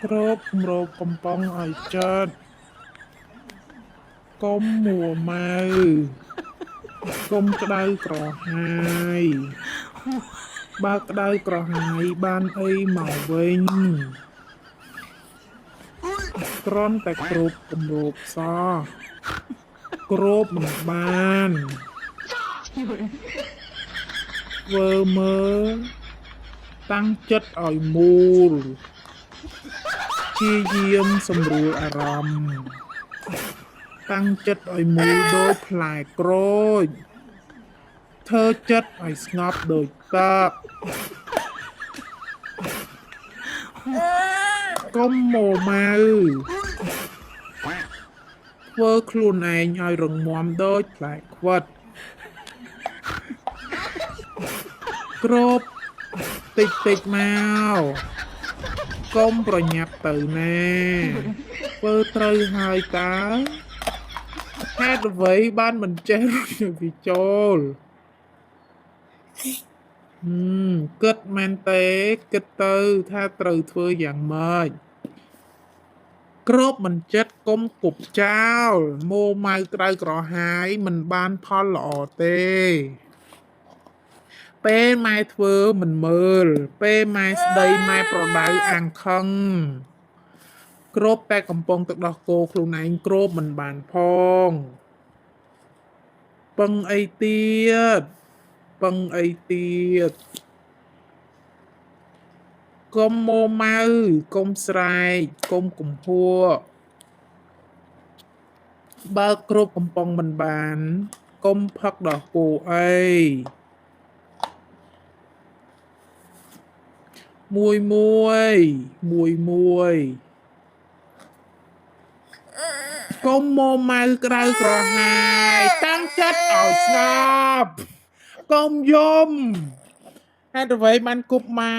គ្រប់គម្របកំប៉ុងឲ្យចិត្តកុំមួម៉ៅកុំក្តៅក្រហាយបើក្តៅក្រហាយបានអីមកវិញគ្រាន់តែគ្រប់គម្របសោះគ្រប់មិនបានធ្វើមើលតាំងចិត្តឲ្យមូលព្យាយាមសម្រួលអារម្មណ៍តាំងចិត្តឲ្យមូលដូចផ្លែក្រូចធ្វើចិត្តឲ្យស្ងប់ដូចទឹកកុំម៉ូម៉ៅធ្វើខ្លួនឯងឲ្យរឹងមាំដូចផ្លែខ្វិតគ្របតិចតិចមកកុំប្រញាប់ទៅណាធ្វើត្រូវហើយតើហេតុអ្វីបានមិនចេះរត់ទៅពីចូលគិតមែនទេគិតទៅថាត្រូវធ្វើយ៉ាងម៉េចគ្របមិនចិត្តកុំគប់ចោលម៉ូម៉ៅក្តៅក្រហាយមិនបានផលល្អទេពេលម៉ែធ្វើមិនមើលពេលម៉ែស្ដីម៉ែប្រដៅអាំងខឹងគ្របតែកំពុងទឹកដោះគោខ្លួនឯងគ្របមិនបានផងពឹងអីទៀតពឹងអីទៀតកុំម៉ូម៉ៅកុំស្រែកកុំកំហួរបើគ្របកំប៉ុងមិនបានកុំផឹកដោះគោអីមួយកុំម៉ូម៉ៅក្តៅក្រហាយតាំងចិត្តឲ្យស្ងប់កុំយំហេតុអ្វីបានគប់ម៉ែ